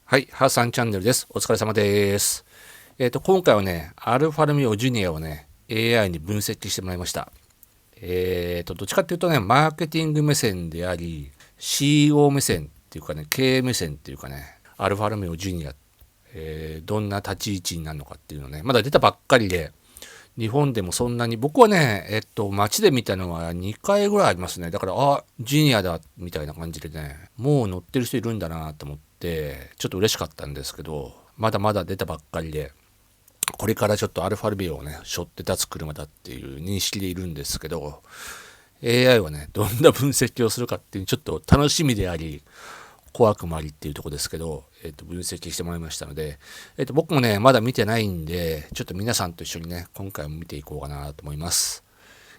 はい、ハーさんチャンネルです。お疲れ様です。今回はね、アルファロメオジュニアをね、AI に分析してもらいました。どっちかっていうとね、マーケティング目線であり、CEO 目線っていうかね、経営目線っていうかね、アルファロメオジュニア、どんな立ち位置になるのかっていうのね、まだ出たばっかりで、日本でもそんなに、僕はね、街で見たのは2回ぐらいありますね。だから、ジュニアだ、みたいな感じでね、もう乗ってる人いるんだなと思って、ちょっと嬉しかったんですけど、まだまだ出たばっかりで、これからちょっとアルファルビオをね、背負って立つ車だっていう認識でいるんですけど、AI はね、どんな分析をするかっていうちょっと楽しみであり、怖くもありっていうところですけど、分析してもらいましたので、僕もね、まだ見てないんで、ちょっと皆さんと一緒にね、今回も見ていこうかなと思います。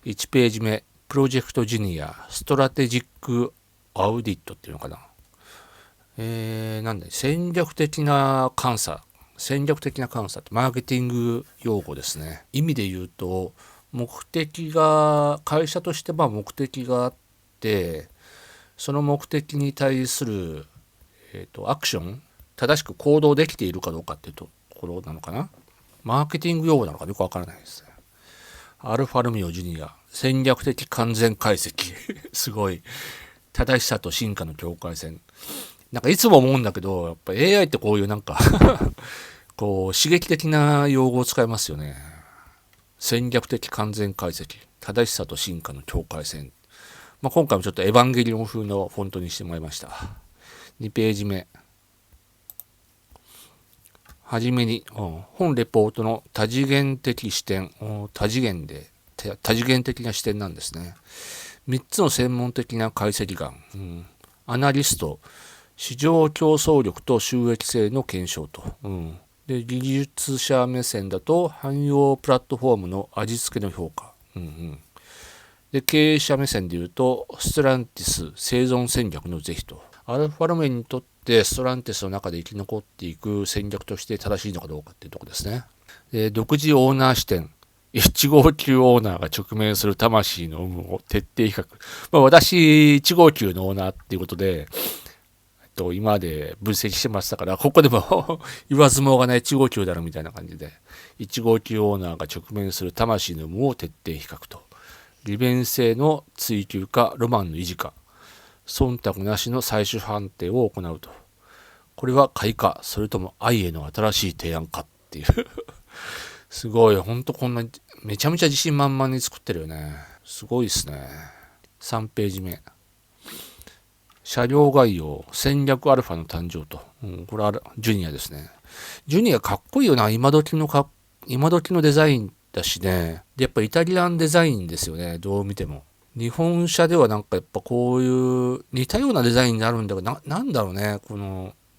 1ページ目、プロジェクトジュニア、ストラテジックアウディットっていうのかな。なんで、戦略的な監査ってマーケティング用語ですね。意味で言うと、会社として目的があって、その目的に対する、アクション、正しく行動できているかどうかっていうところなのかな。マーケティング用語なのかよくわからないですね。アルファルミオジュニア、戦略的完全解析。すごい。正しさと進化の境界線。なんかいつも思うんだけど、やっぱ AI ってこういうなんかこう刺激的な用語を使いますよね。戦略的完全解析。正しさと進化の境界線。今回もちょっとエヴァンゲリオン風のフォントにしてもらいました。2ページ目。はじめに、本レポートの多次元的視点、多次元的な視点なんですね。3つの専門的な解析眼、アナリスト、市場競争力と収益性の検証と、で技術者目線だと汎用プラットフォームの味付けの評価、で経営者目線でいうとストランティス生存戦略の是非と、アルファロメにとってストランティスの中で生き残っていく戦略として正しいのかどうかっていうところですね。で独自オーナー視点、1号級オーナーが直面する魂の有無を徹底比較。私、1号級のオーナーっていうことで、今まで分析してましたから、ここでも言わずもがない1号級だろみたいな感じで、1号級オーナーが直面する魂の有無を徹底比較と。利便性の追求か、ロマンの維持か、忖度なしの最終判定を行うと。これは買いか、それとも愛への新しい提案かっていうすごい、ほんとこんな、めちゃめちゃ自信満々に作ってるよね。すごいっすね。3ページ目。車両概要、戦略アルファの誕生と。これはジュニアですね。ジュニアかっこいいよな。今時のデザインだしね。で、やっぱイタリアンデザインですよね。どう見ても。日本車ではなんかやっぱこういう似たようなデザインになるんだけど、なんだろうね。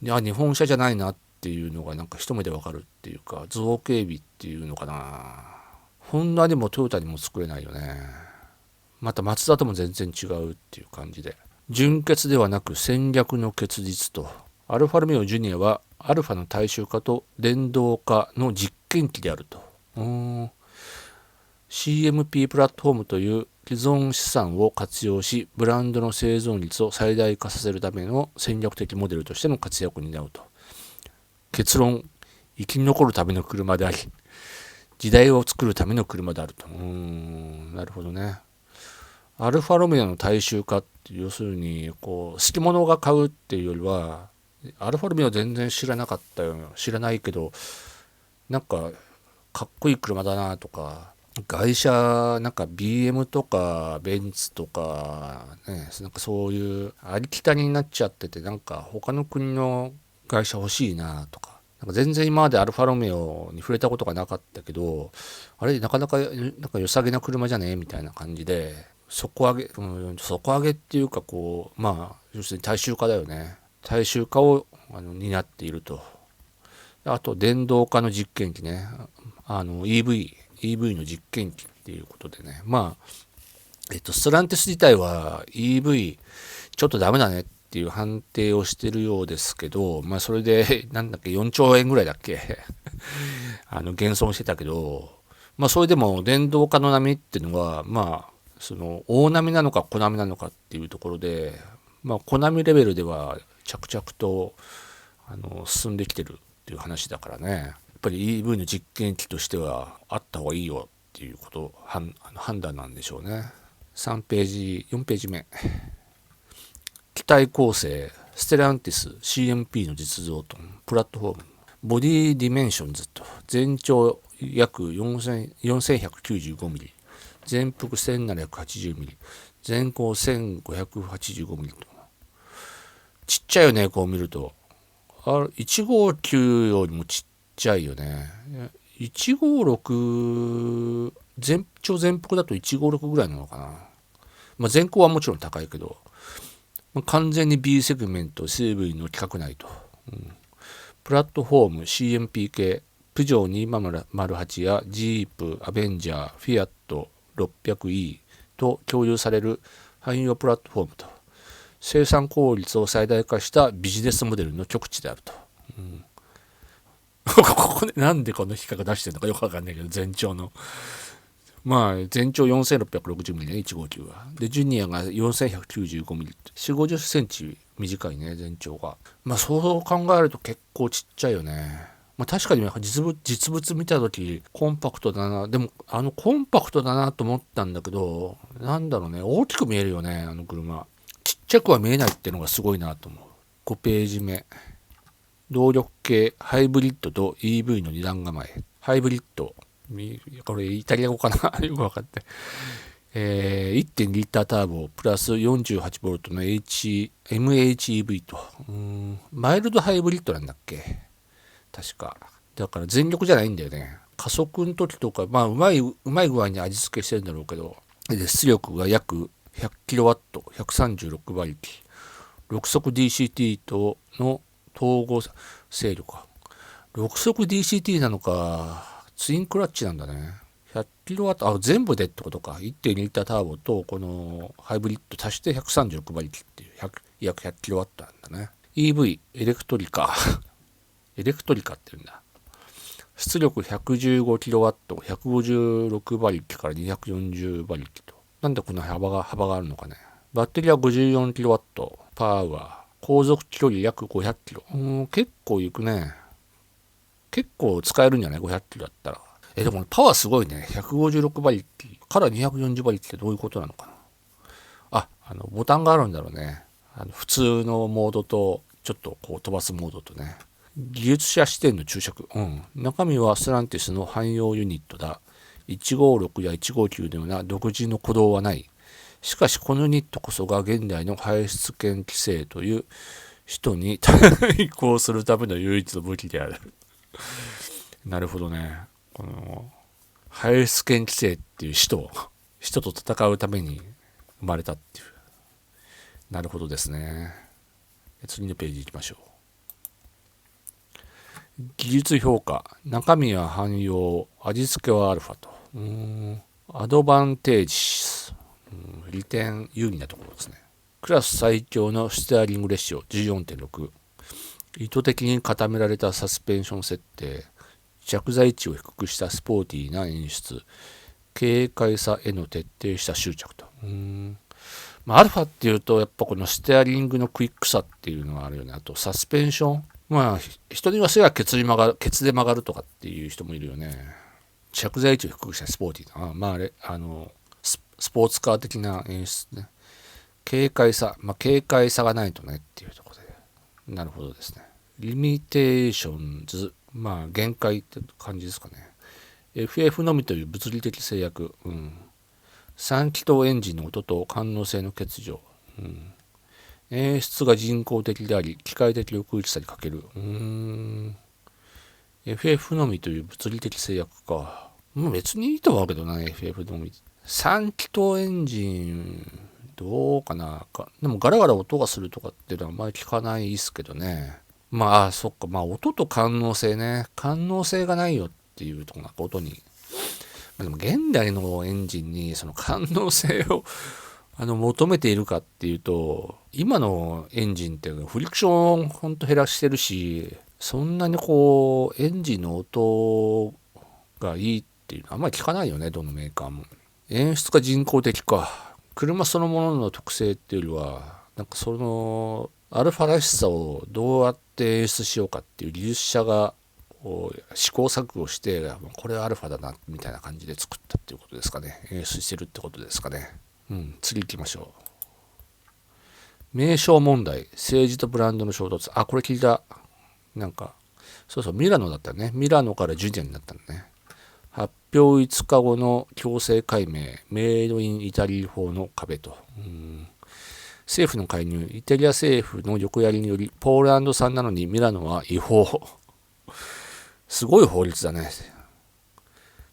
日本車じゃないなっていうのがなんか一目でわかるっていうか、造形美っていうのかな。ホンダにもトヨタにも作れないよね。またマツダとも全然違うっていう感じで。純潔ではなく戦略の結実と。アルファロメオジュニアはアルファの大衆化と電動化の実験機であると。CMP プラットフォームという既存資産を活用し、ブランドの生存率を最大化させるための戦略的モデルとしての活躍を担うと。結論、生き残るための車であり、時代を作るための車であると。なるほどね。アルファロメオの大衆化って要するに好き者が買うっていうよりは、アルファロメオ全然知らなかったよ。知らないけど、なんかかっこいい車だなとか、外車なんか BM とかベンツとかね、なんかそういうありきたりになっちゃってて、なんか他の国の会社欲しいなとか、なんか全然今までアルファロメオに触れたことがなかったけど、あれなかなかなんか良さげな車じゃねみたいな感じで底上げっていうか要するに大衆化だよね。大衆化を担っていると。あと電動化の実験機ね。EV の実験機っていうことでね。ストランティス自体は EV ちょっとダメだねっていう判定をしてるようですけど、それでなんだっけ4兆円ぐらいだっけ減損してたけど、それでも電動化の波っていうのはその大波なのか小波なのかっていうところで、小波レベルでは着々と進んできてるっていう話だからね、やっぱり EV の実験機としてはあった方がいいよっていうこと判断なんでしょうね。3ページ4ページ目、機体構成ステランティス CMP の実像とプラットフォーム、ボディディメンションズと全長約4195ミリ、全幅1780ミリ、全高1585ミリと、ちっちゃいよね、こう見ると。159よりもちっちゃいよね。156、全長全幅だと156ぐらいなのかな。まあ、全高はもちろん高いけど、まあ、完全に B セグメント CV の規格内と、プラットフォーム CMP 系、プジョー2008やジープ、アベンジャー、フィアット 600E と共有される汎用プラットフォームと、生産効率を最大化したビジネスモデルの極致であると。ここでなんでこの比較出してるのかよくわかんないけど、全長の。まあ、全長4660ミリね、159は。で、ジュニアが4195ミリ。4、50センチ短いね、全長が。まあ、そう考えると結構ちっちゃいよね。まあ、確かに実物見たとき、コンパクトだな。でも、コンパクトだなと思ったんだけど、なんだろうね、大きく見えるよね、あの車。ちっちゃくは見えないっていうのがすごいなと思う。5ページ目。動力系ハイブリッドと EV の二段構え。ハイブリッド。これイタリア語かなよく分かって。1.2 リッターターボプラス 48V の MHEV と。マイルドハイブリッドなんだっけ確か。だから全力じゃないんだよね。加速の時とか、まあうまい具合に味付けしてるんだろうけど、で出力が約 100kW、136馬力。6速 DCT との統合勢力か。6速 DCT なのか、ツインクラッチなんだね。100kW、全部でってことか。1.2 リッターターボとこのハイブリッド足して136馬力っていう約 100kW なんだね。EV、エレクトリカ。エレクトリカって言うんだ。出力 115kW、156馬力から240馬力と。なんでこの幅があるのかね。バッテリーは 54kW、パワー。航続距離約500キロ。結構行くね。結構使えるんじゃない ?500 キロだったら。でもパワーすごいね。156馬力から240馬力ってどういうことなのかな。ボタンがあるんだろうね。普通のモードと、ちょっとこう飛ばすモードとね。技術者視点の注釈。中身はステランティスの汎用ユニットだ。156や159のような独自の鼓動はない。しかしこのユニットこそが現代の排出権規制という人に対抗するための唯一の武器である。なるほどね。この排出権規制っていう使と戦うために生まれたっていう。なるほどですね。次のページ行きましょう。技術評価。中身は汎用、味付けはアルファと。アドバンテージ。利点有利なところですね。クラス最強のステアリングレシオ 14.6。意図的に固められたサスペンション設定。着座位置を低くしたスポーティーな演出。軽快さへの徹底した執着と。アルファっていうとやっぱこのステアリングのクイックさっていうのがあるよね。あとサスペンション。人に言わせればケツで曲がるとかっていう人もいるよね。着座位置を低くしたスポーティーな。スポーツカー的な演出ね。軽快さがないとねっていうところで。なるほどですね。リミテーションズ。限界って感じですかね。FF のみという物理的制約。3気筒エンジンの音と感能性の欠如。演出が人工的であり、機械的奥行きさに欠ける。FF のみという物理的制約か。別にいいと思うけどな、FF のみ。3気筒エンジン、どうかな。でもガラガラ音がするとかっていうのはあんまり聞かないですけどね。そっか。音と感能性ね。感能性がないよっていうところが音に。でも現代のエンジンにその感能性を求めているかっていうと、今のエンジンってフリクションをほんと減らしてるし、そんなにエンジンの音がいいっていうのはあんまり聞かないよね、どのメーカーも。演出が人工的か。車そのものの特性っていうよりは、なんかそのアルファらしさをどうやって演出しようかっていう技術者が試行錯誤して、これはアルファだなみたいな感じで作ったっていうことですかね。演出してるってことですかね。次行きましょう。名称問題、政治とブランドの衝突。これ聞いた。なんか、そうそう、ミラノだったね。ミラノからジュニアになったのね。発表5日後の強制改名、メイドインイタリー法の壁と。政府の介入、イタリア政府の横やりにより、ポーランド産なのにミラノは違法。すごい法律だね。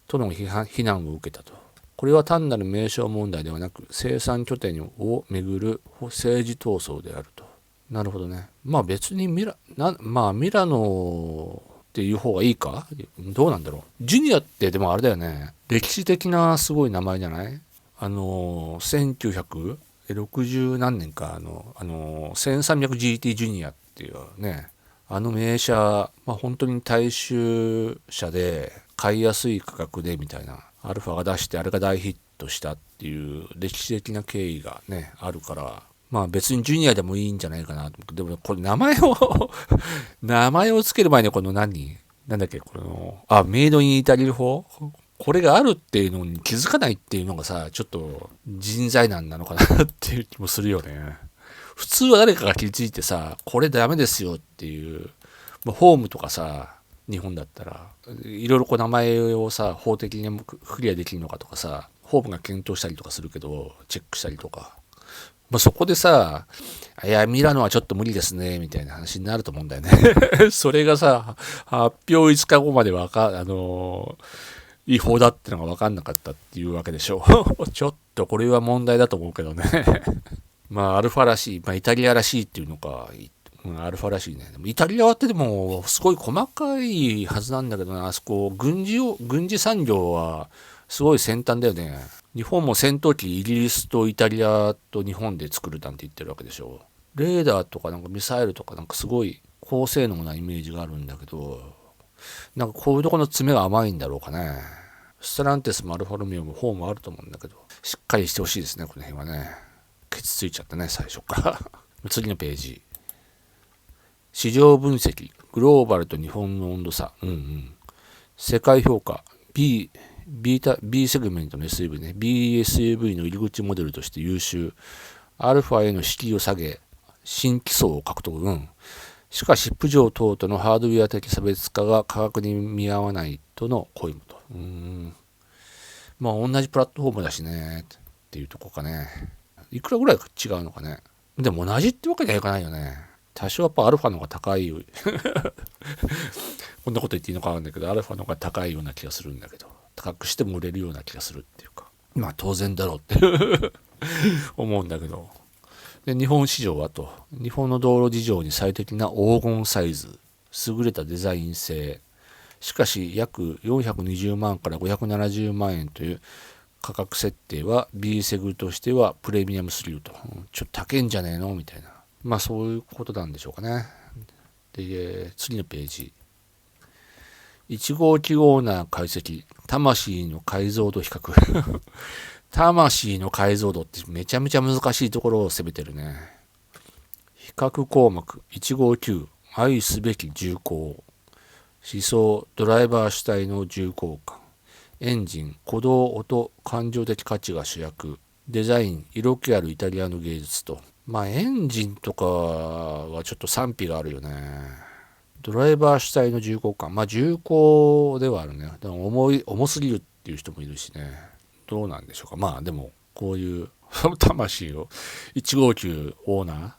との非難を受けたと。これは単なる名称問題ではなく、生産拠点をめぐる政治闘争であると。なるほどね。別にミラノっていう方がいいか、どうなんだろう。ジュニアってでもあれだよね。歴史的なすごい名前じゃない1960何年か、1300GT ジュニアっていうね、名車、本当に大衆車で買いやすい価格でみたいな、アルファが出してあれが大ヒットしたっていう歴史的な経緯がね、あるから、別にジュニアでもいいんじゃないかなと思って。でもこれ名前を名前をつける前にこのなんだっけ、メイドインイタリア法これがあるっていうのに気づかないっていうのがさ、ちょっと人材難なのかなっていう気もするよね。普通は誰かが気づいてさ、これダメですよっていう、ホームとかさ、日本だったら、いろいろ名前をさ、法的にクリアできるのかとかさ、ホームが検討したりとかするけど、チェックしたりとか。そこでさ、いや、ミラノはちょっと無理ですね、みたいな話になると思うんだよね。それがさ、発表5日後まで違法だってのが分かんなかったっていうわけでしょう。ちょっとこれは問題だと思うけどね。アルファらしい、イタリアらしいっていうのか、アルファらしいね。でもイタリアってでも、すごい細かいはずなんだけどな、あそこ、軍事産業は、すごい先端だよね。日本も戦闘機イギリスとイタリアと日本で作るなんて言ってるわけでしょ。レーダーとかミサイルとかすごい高性能なイメージがあるんだけど、こういうとこの詰めが甘いんだろうかね。ステランテスもアルファロメオも4もあると思うんだけど、しっかりしてほしいですね、この辺はね。ケツついちゃったね、最初から。次のページ。市場分析。グローバルと日本の温度差。世界評価。B セグメントの SUV ね。BSUV の入り口モデルとして優秀。アルファへの敷居を下げ、新規層を獲得。しかし、プジョー等とのハードウェア的差別化が価格に見合わないとの声もと。同じプラットフォームだしね。っていうとこかね。いくらぐらい違うのかね。でも同じってわけにはいかないよね。多少やっぱアルファの方が高い。こんなこと言っていいのかわかんないけど、アルファの方が高いような気がするんだけど、高くしても売れるような気がするっていうか。当然だろうって思うんだけど。で、日本市場はと、日本の道路事情に最適な黄金サイズ、優れたデザイン性、しかし約420万から570万円という価格設定は B セグとしてはプレミアムすぎると。ちょっと高いんじゃねえのみたいな。そういうことなんでしょうかね。で、次のページ。1号機オーナー解析。魂の解像度比較。魂の解像度ってめちゃめちゃ難しいところを攻めてるね。比較項目。159。愛すべき重厚。思想。ドライバー主体の重厚感。エンジン、鼓動、音、感情的価値が主役。デザイン、色気あるイタリアの芸術と。エンジンとかはちょっと賛否があるよね。ドライバー主体の重厚感。重厚ではあるね。でも重すぎるっていう人もいるしね。どうなんでしょうか。でも、こういう魂を、159オーナー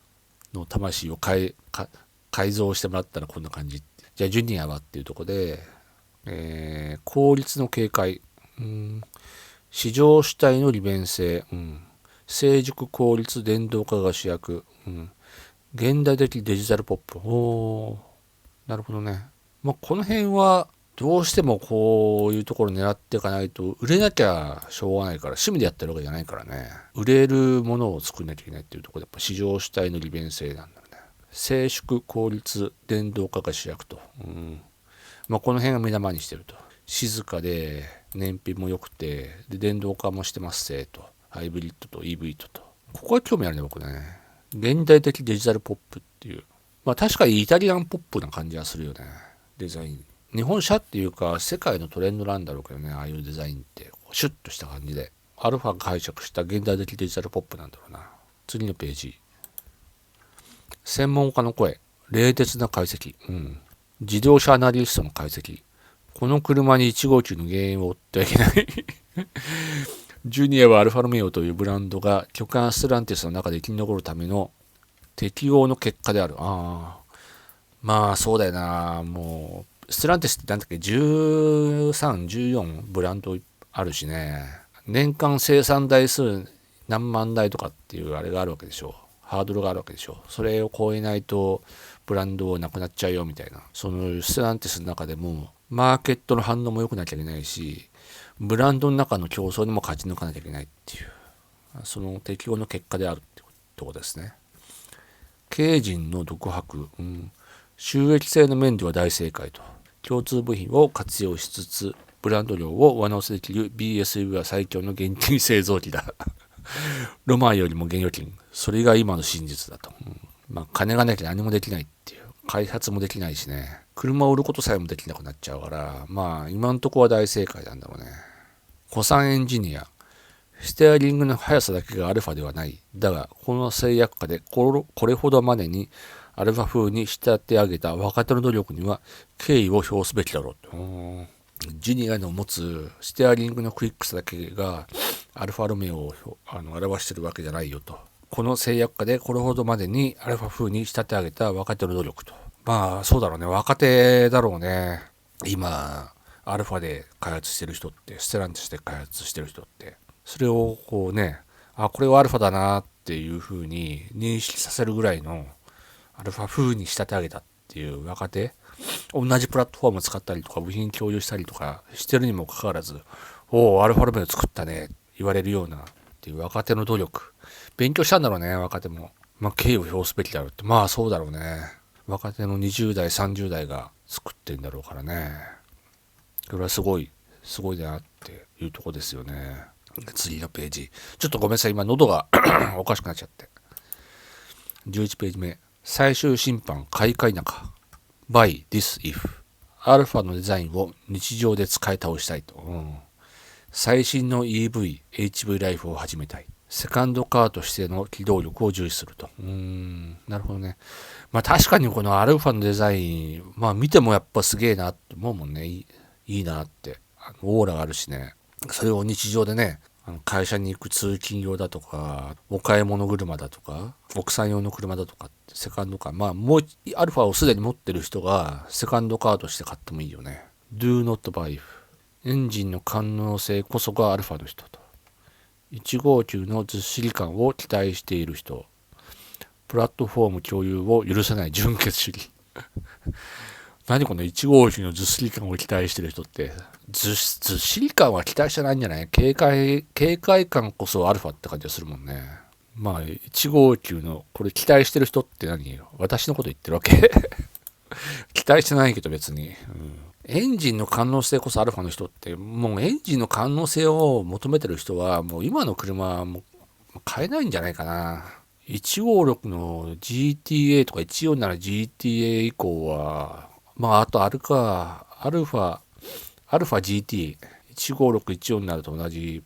の魂を改造してもらったらこんな感じ。じゃあ、ジュニアはっていうところで、効率の警戒、市場主体の利便性、成熟効率電動化が主役、現代的デジタルポップ。なるほどね。この辺はどうしてもこういうところ狙っていかないと売れなきゃしょうがないから、趣味でやってるわけじゃないからね。売れるものを作んなきゃいけないっていうところでやっぱ市場主体の利便性なんだよね。成熟効率電動化が主役と。この辺が目玉にしてると。静かで燃費も良くてで電動化もしてますせと。ハイブリッドと EV と。ここは興味あるね僕ね。現代的デジタルポップっていう。まあ確かにイタリアンポップな感じはするよね。デザイン。日本車っていうか世界のトレンドなんだろうけどね、ああいうデザインってシュッとした感じで。アルファが解釈した現代的デジタルポップなんだろうな。次のページ。専門家の声。冷徹な解析。自動車アナリストの解析。この車に159の原因を追ってはいけないジュニアはアルファロメオというブランドが巨漢ステランティスの中で生き残るための適応の結果である。まあそうだよな。もうステランティスってなんだっけ、13、14ブランドあるしね。年間生産台数何万台とかっていうあれがあるわけでしょ。ハードルがあるわけでしょ。それを超えないとブランドなくなっちゃうよみたいな。そのステランティスの中でもマーケットの反応も良くなきゃいけないし、ブランドの中の競争にも勝ち抜かなきゃいけないっていう、その適応の結果であるってことですね。経営陣の独白、収益性の面では大正解と。共通部品を活用しつつ、ブランド量を上乗せできる BSV は最強の現金製造機だ。ロマンよりも現預金。それが今の真実だと。まあ金がなきゃ何もできないっていう。開発もできないしね。車を売ることさえもできなくなっちゃうから、まあ今のところは大正解なんだろうね。古参エンジニア。ステアリングの速さだけがアルファではない。だが、この制約下でこれほどまでにアルファ風に仕立て上げた若手の努力には敬意を表すべきだろう。ジュニアの持つステアリングのクイックさだけがアルファロメオを表してるわけじゃないよと。この制約下でこれほどまでにアルファ風に仕立て上げた若手の努力と。まあそうだろうね。若手だろうね。今、アルファで開発してる人って、ステランティスで開発してる人って、それをこうね、これはアルファだなっていう風に認識させるぐらいのアルファ風に仕立て上げたっていう若手、同じプラットフォームを使ったりとか部品共有したりとかしてるにもかかわらず、おお、アルファロメオ作ったね言われるようなっていう若手の努力。勉強したんだろうね、若手も。まあ敬意を表すべきだろうって。まあそうだろうね。若手の20代、30代が作ってんだろうからね。これはすごいなっていうとこですよね。次のページ。ちょっとごめんなさい。今喉がおかしくなっちゃって。11ページ目。最終審判開会中。by this if。アルファのデザインを日常で使い倒したいと。最新の EV、HV ライフを始めたい。セカンドカーとしての機動力を重視すると。なるほどね。まあ確かにこのアルファのデザイン、まあ見てもやっぱすげえなって思うもんね。いいなって。オーラがあるしね。それを日常でね、会社に行く通勤用だとか、お買い物車だとか、奥さん用の車だとかって、セカンドカー。まあもうアルファをすでに持ってる人がセカンドカーとして買ってもいいよね。Do not buy。エンジンの感能性こそがアルファの人と。159のずっしり感を期待している人。プラットフォーム共有を許さない純血主義。何この159のずっしり感を期待してる人って。ずっしり感は期待してないんじゃない？警戒感こそアルファって感じがするもんね。まあ、159のこれ期待してる人って何？私のこと言ってるわけ期待してないけど別に。エンジンの感能性こそアルファの人って、もうエンジンの感能性を求めてる人は、もう今の車はもう買えないんじゃないかな。156の GTA とか147 GTA 以降は、まああとあるか、アルファ GT、156、147と同じ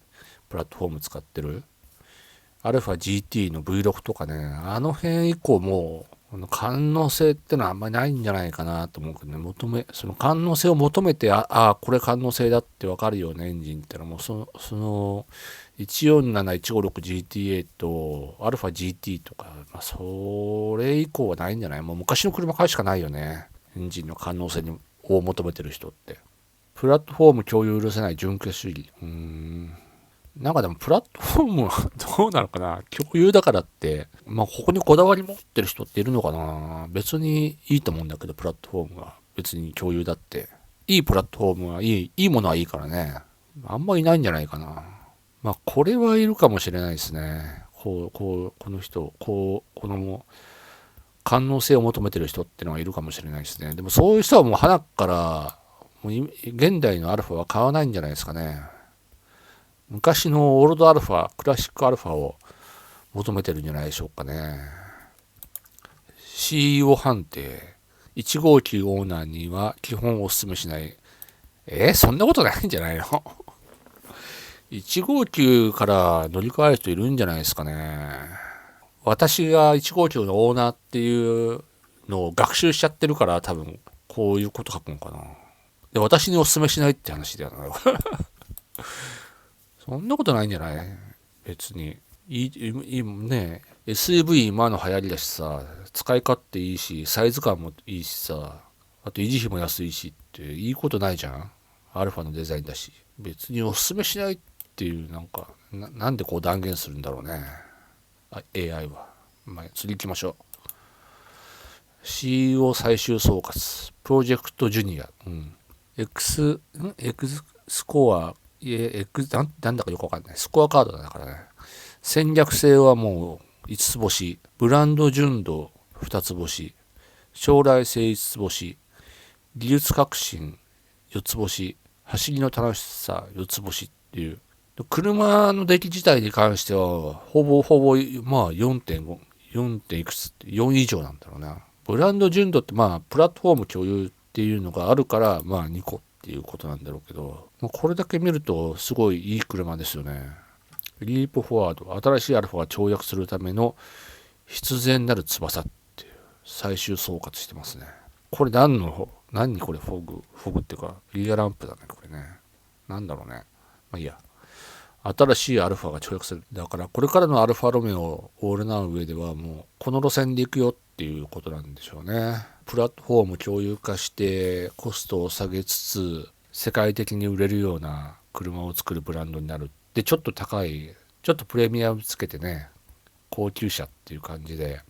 プラットフォーム使ってる。アルファ GT の V6 とかね、あの辺以降もう、感能性ってのはあんまりないんじゃないかなと思うけどね、その感能性を求めて、これ感能性だってわかるようなエンジンってのはもうその 147-156GT8 と α-GT とか、まあ、それ以降はないんじゃない？もう昔の車買うしかないよね。エンジンの感能性を求めてる人って。プラットフォーム共有許せない純血主義。なんかでもプラットフォームはどうなのかな、共有だからって、まあここにこだわり持ってる人っているのかな。別にいいと思うんだけど、プラットフォームは別に共有だって。いいプラットフォームはいいものはいいからね。あんまいないんじゃないかな。まあこれはいるかもしれないですね。この人、この感能性を求めてる人ってのがいるかもしれないですね。でもそういう人はもう花からもう現代のアルファは買わないんじゃないですかね。昔のオールドアルファ、クラシックアルファを求めてるんじゃないでしょうかね。CEO 判定。159オーナーには基本お勧めしない。そんなことないんじゃないの159から乗り換える人いるんじゃないですかね。私が159のオーナーっていうのを学習しちゃってるから多分こういうこと書くのかな。で、私にお勧めしないって話だよな。そんなことないんじゃない別に。ね、SUV 今の流行りだしさ、使い勝手いいし、サイズ感もいいしさ、あと維持費も安いしっていいことないじゃん。アルファのデザインだし。別にお勧めしないっていう、なんでこう断言するんだろうね。AI は。まあ、次行きましょう。CEO 最終総括。プロジェクトジュニア。X スコア、なんだかよくわかんない。スコアカードだからね。戦略性はもう5つ星。ブランド純度2つ星。将来性5つ星。技術革新4つ星。走りの楽しさ4つ星っていう。車の出来自体に関しては、ほぼ、まあ4.5、4. いくつって、4以上なんだろうな。ブランド純度ってまあ、プラットフォーム共有っていうのがあるから、まあ2個っていうことなんだろうけど、これだけ見るとすごいいい車ですよね。リープフォワード、新しいアルファが跳躍するための必然なる翼っていう最終総括してますね。これ何にこれフォグっていうか、リアランプだね、これね。なんだろうね。まあいいや。新しいアルファが跳躍する。だからこれからのアルファロメオを占う上ではもうこの路線で行くよっていうことなんでしょうね。プラットフォーム共有化してコストを下げつつ世界的に売れるような車を作るブランドになる。で、ちょっと高い、ちょっとプレミアムつけてね、高級車っていう感じで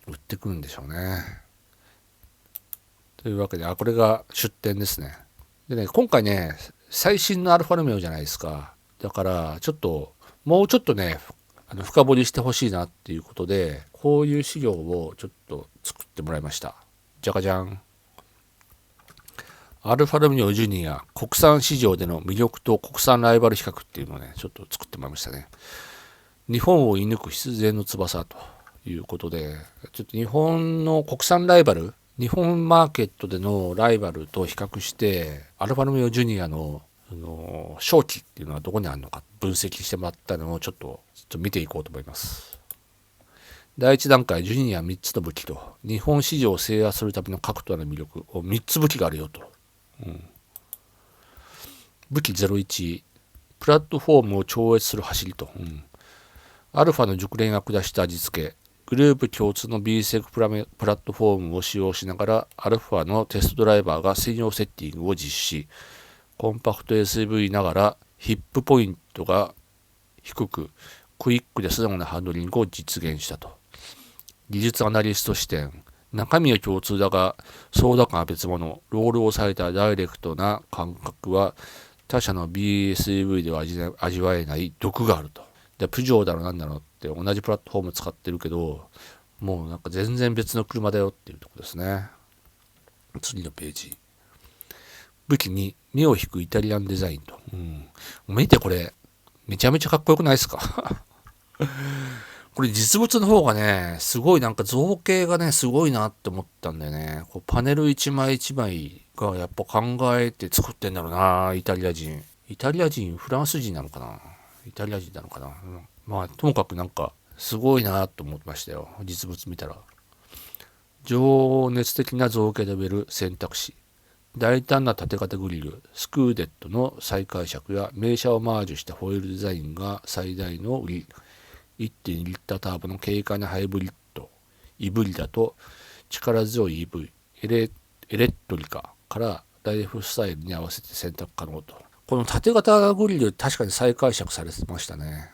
売ってくるんでしょうね。というわけで、これが出展ですね。でね、今回ね、最新のアルファロメオじゃないですか。だからもうちょっとね深掘りしてほしいなっていうことでこういう資料をちょっと作ってもらいました。じゃかじゃん。アルファロミオジュニア国産市場での魅力と国産ライバル比較っていうのをねちょっと作ってもらいましたね。日本を射抜く必然の翼ということでちょっと日本の国産ライバル日本マーケットでのライバルと比較してアルファロミオジュニアの勝機っていうのはどこにあるのか分析してもらったのをちょっと見ていこうと思います。第一段階ジュニア3つの武器と日本市場を制圧するための確固たる魅力を3つ武器があるよと、武器01プラットフォームを超越する走りと、アルファの熟練が下した味付けグループ共通の B セグプラットフォームを使用しながらアルファのテストドライバーが専用セッティングを実施。コンパクト SUV ながらヒップポイントが低くクイックで素直なハンドリングを実現したと。技術アナリスト視点中身は共通だが操作感は別物。ロールをされたダイレクトな感覚は他社の BSUV では味わえない毒があると。でプジョーだろなんだろうって同じプラットフォーム使ってるけどもうなんか全然別の車だよっていうところですね。次のページ。武器に目を引くイタリアンデザインと。見てこれ、めちゃめちゃかっこよくないですかこれ実物の方がね、すごいなんか造形がね、すごいなって思ったんだよね。こうパネル一枚一枚がやっぱ考えて作ってんだろうな、イタリア人。イタリア人、フランス人なのかなイタリア人なのかな、まあ、ともかくなんか、すごいなと思いましたよ。実物見たら。情熱的な造形で植える選択肢。大胆な縦型グリル、スクーデットの再解釈や名車をマージュしたホイールデザインが最大の売り。1.2 リッターターボの軽快なハイブリッド、イブリダと力強い EV、エレットリカからライフスタイルに合わせて選択可能と。この縦型グリル確かに再解釈されてましたね。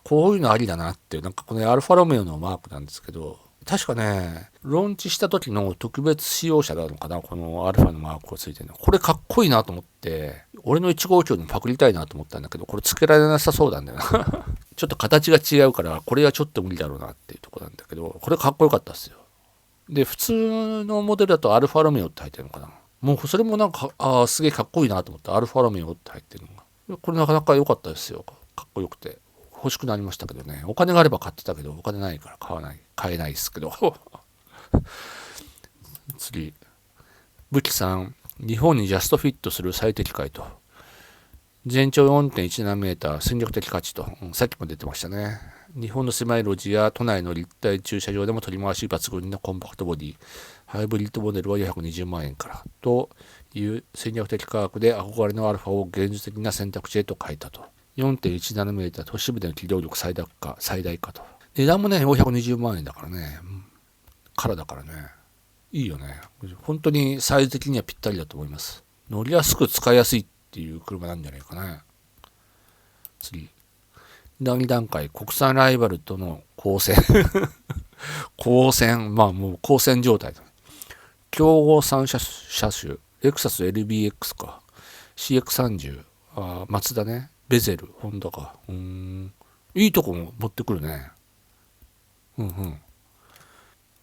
こういうのありだなって、なんかこのアルファロメオのマークなんですけど、確かね、ローンチした時の特別仕様車なのかな、このアルファのマークがついてるの。これかっこいいなと思って、俺の159にパクりたいなと思ったんだけど、これ付けられなさそうなんだよな。ちょっと形が違うから、これはちょっと無理だろうなっていうところなんだけど、これかっこよかったっすよ。で、普通のモデルだとアルファロメオって入ってるのかな。もうそれもなんか、すげえかっこいいなと思った。アルファロメオって入ってるのが。これなかなか良かったですよ。かっこよくて。欲しくなりましたけどね。お金があれば買ってたけど、お金ないから買えないですけど。次、武器さん、日本にジャストフィットする最適解と。全長 4.17 メーター、戦力的価値と、さっきも出てましたね。日本の狭い路地や都内の立体駐車場でも取り回し抜群のコンパクトボディ、ハイブリッドモデルは420万円からという戦略的価格で憧れのアルファを現実的な選択肢へと変えたと。4.17 メーター、都市部での機動力最大化と。値段もね、420万円だからね。からだからね。いいよね。本当にサイズ的にはぴったりだと思います。乗りやすく使いやすいっていう車なんじゃないかな。次。第2段階、国産ライバルとの交戦。まあもう交戦状態だ。競合3車種、レクサス LBX か。CX30、マツダね。ベゼル、ホンダか。いいとこも持ってくるね。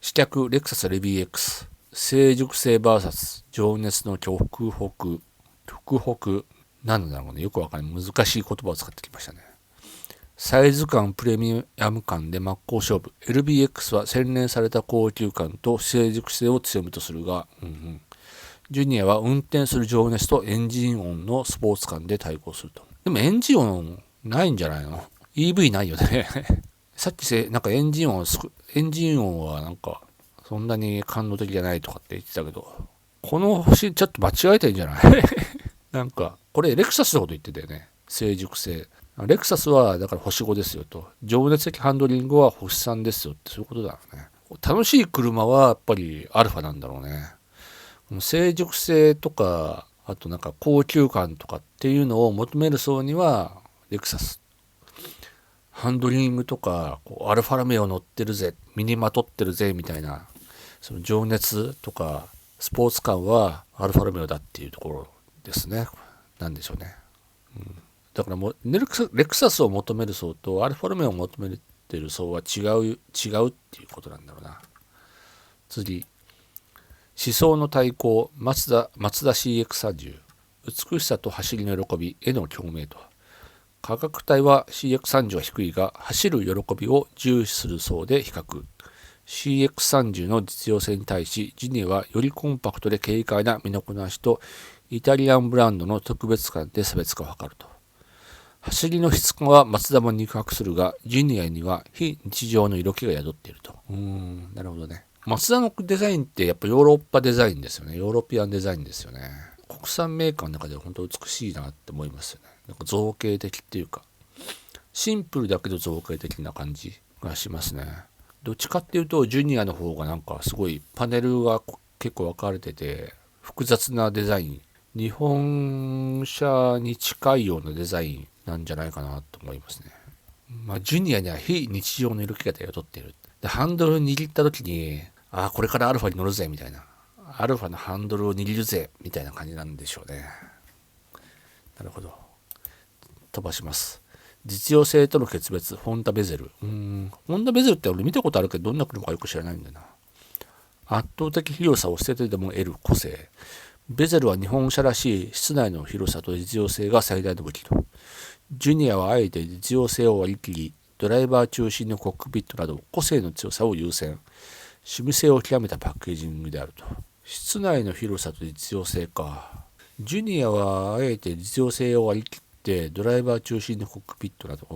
試脚、レクサス LBX。成熟性 VS 情熱の極北。何だろうね。よくわかんない。難しい言葉を使ってきましたね。サイズ感、プレミアム感で真っ向勝負。LBX は洗練された高級感と成熟性を強みとするが、ジュニアは運転する情熱とエンジン音のスポーツ感で対抗すると。でもエンジン音ないんじゃないの？ EV ないよね。さっきなんかエンジン音はなんかそんなに感動的じゃないとかって言ってたけど、この星ちょっと間違えてんじゃない？なんか、これレクサスのこと言ってたよね。成熟性。レクサスはだから星5ですよと。情熱的ハンドリングは星3ですよってそういうことだよね。楽しい車はやっぱりアルファなんだろうね。成熟性とか、あとなんか高級感とかっていうのを求める層にはレクサス。ハンドリングとか、アルファロメオ乗ってるぜ、身にまとってるぜみたいな、その情熱とかスポーツ感はアルファロメオだっていうところですね。なんでしょうね。だからもうレクサスを求める層とアルファロメオを求めてる層は違うっていうことなんだろうな。次、思想の対抗、マツダ CX30。美しさと走りの喜びへの共鳴と。価格帯は CX30 は低いが、走る喜びを重視する層で比較。CX30 の実用性に対し、ジュニアはよりコンパクトで軽快な身のこなしと、イタリアンブランドの特別感で差別化を図ると。走りの質感はマツダも肉薄するが、ジュニアには非日常の色気が宿っていると。なるほどね。マツダのデザインってやっぱヨーロッパデザインですよね。ヨーロピアンデザインですよね。国産メーカーの中では本当美しいなって思いますよね。なんか造形的っていうか、シンプルだけど造形的な感じがしますね。どっちかっていうと、ジュニアの方がなんかすごいパネルが結構分かれてて、複雑なデザイン。日本車に近いようなデザインなんじゃないかなと思いますね。ジュニアには非日常の色気が宿っている。で、ハンドル握った時に、これからアルファに乗るぜみたいな。アルファのハンドルを握るぜみたいな感じなんでしょうね。なるほど。飛ばします。実用性との決別、ホンダベゼル。ホンダベゼルって俺見たことあるけど、どんな車かよく知らないんだよな。圧倒的広さを捨ててでも得る個性。ベゼルは日本車らしい室内の広さと実用性が最大の武器と。ジュニアはあえて実用性を割り切り、ドライバー中心のコックピットなど個性の強さを優先。趣味性を極めたパッケージングであると。室内の広さと実用性か。ジュニアはあえて実用性を割り切ってドライバー中心のコックピットなど、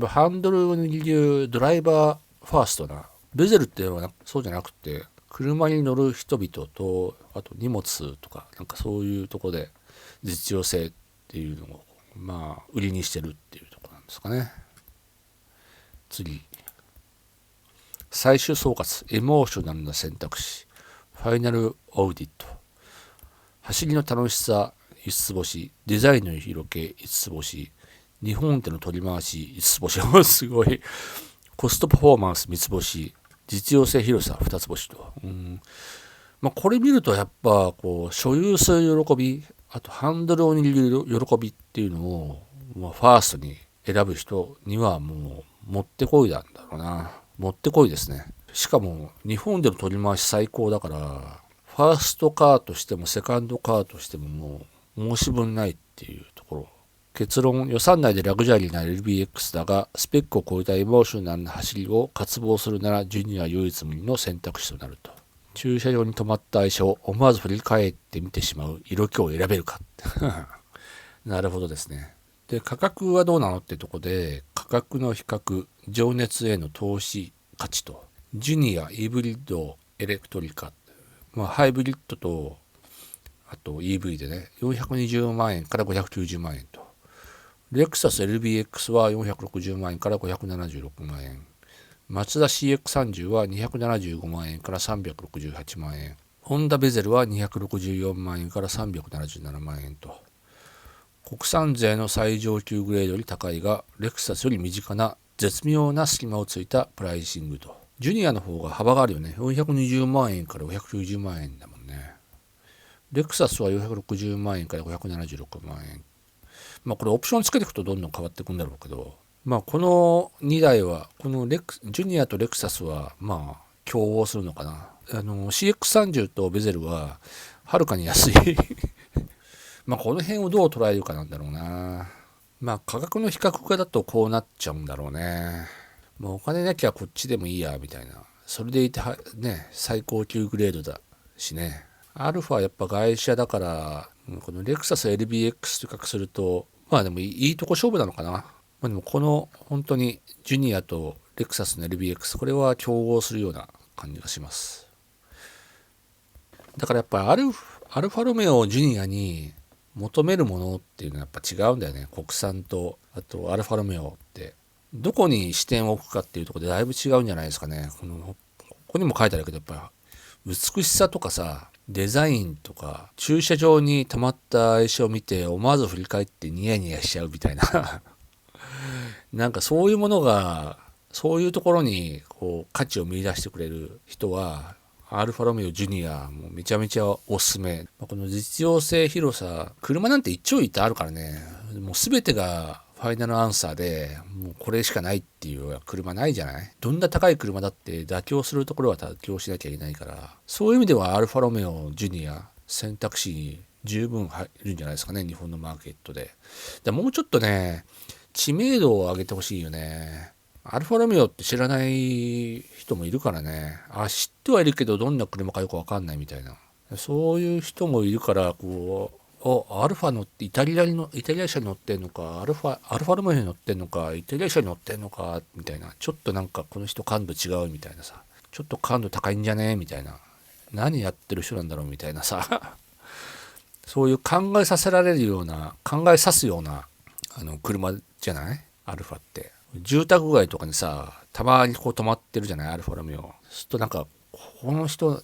ハンドルを握るドライバーファーストな。ベゼルっていうのはそうじゃなくて、車に乗る人々と、あと荷物とか、なんかそういうところで実用性っていうのを売りにしてるっていうところなんですかね。次、最終総括、エモーショナルな選択肢、ファイナルオーディット。走りの楽しさ5つ星、デザインの色気5つ星、日本での取り回し5つ星、すごい。コストパフォーマンス3つ星、実用性広さ2つ星と。これ見るとやっぱ所有する喜び、あとハンドルを握る喜びっていうのを、ファーストに選ぶ人にはもうもってこいなんだろうな。もってこいですね。しかも日本での取り回し最高だから、ファーストカーとしてもセカンドカーとしてももう申し分ないっていうところ結論、予算内でラグジュアリーな LBX だが、スペックを超えたエモーショナルな走りを渇望するなら、ジュニア唯一無二の選択肢となると。駐車場に止まった愛車を思わず振り返って見てしまう色気を選べるか。なるほどですね。で、価格はどうなのってとこで、価格の比較、情熱への投資価値と、ジュニア、イブリッド、エレクトリカ、ハイブリッドと、あと EV でね、420万円から590万円と。レクサス LBX は460万円から576万円。マツダ CX30 は275万円から368万円。ホンダベゼルは264万円から377万円と。国産税の最上級グレードより高いが、レクサスより身近な絶妙な隙間をついたプライシングと。ジュニアの方が幅があるよね。420万円から590万円だもんね。レクサスは460万円から576万円。これオプションつけていくとどんどん変わっていくんだろうけど、この2台は、このジュニアとレクサスは、競合するのかな。CX30 とベゼルは、はるかに安い。この辺をどう捉えるかなんだろうな。価格の比較化だとこうなっちゃうんだろうね。もうお金なきゃこっちでもいいや、みたいな。それでいてね、最高級グレードだしね。アルファやっぱ外車だから、このレクサス LBX と比較すると、でもいいとこ勝負なのかな。でもこの本当にジュニアとレクサスの LBX、これは競合するような感じがします。だからやっぱりアルファロメオジュニアに求めるものっていうのはやっぱ違うんだよね。国産と、あとアルファロメオって。どこに視点を置くかっていうところでだいぶ違うんじゃないですかね。ここにも書いてあるけど、やっぱり美しさとかさ、デザインとか、駐車場に止まった愛車を見て思わず振り返ってニヤニヤしちゃうみたいななんかそういうものが、そういうところにこう価値を見出してくれる人は、アルファロメオジュニアもめちゃめちゃおすすめ。この実用性、広さ、車なんて一長一短あるからね、もう全てがファイナルアンサーで、もうこれしかないっていう車ないじゃない。どんな高い車だって妥協するところは妥協しなきゃいけないから、そういう意味ではアルファロメオジュニア選択肢に十分入るんじゃないですかね、日本のマーケットで。もうちょっとね、知名度を上げてほしいよね。アルファロメオって知らない人もいるからね。知ってはいるけどどんな車かよくわかんないみたいな。そういう人もいるから、アルファ乗ってイタリア車に乗ってんのか、アルファロメオに乗ってんのか、イタリア車に乗ってんのか、みたいな。ちょっとなんかこの人感度違うみたいなさ。ちょっと感度高いんじゃねみたいな。何やってる人なんだろうみたいなさ。そういう考えさせられるような、考えさすような車じゃないアルファって。住宅街とかにさ、たまにこう止まってるじゃないアルファロメオ。そうするとなんか、この人、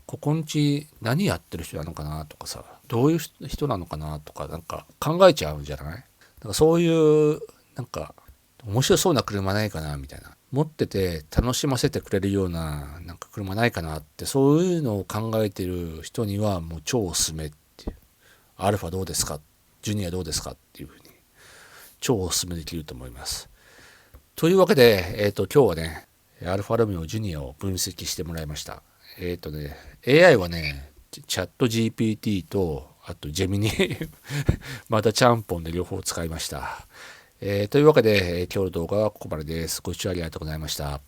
ここんち何やってる人なのかなとかさ、どういう人なのかなとかなんか考えちゃうんじゃない。だからそういうなんか面白そうな車ないかなみたいな、持ってて楽しませてくれるようななんか車ないかなって、そういうのを考えてる人にはもう超おすすめっていう。アルファどうですか、ジュニアどうですかっていうふうに超おすすめできると思います。というわけで、今日はね、アルファロメオジュニアを分析してもらいました。AI はね、チャット GPT と、あとジェミニまたちゃんぽんで両方使いました。というわけで、今日の動画はここまでです。ご視聴ありがとうございました。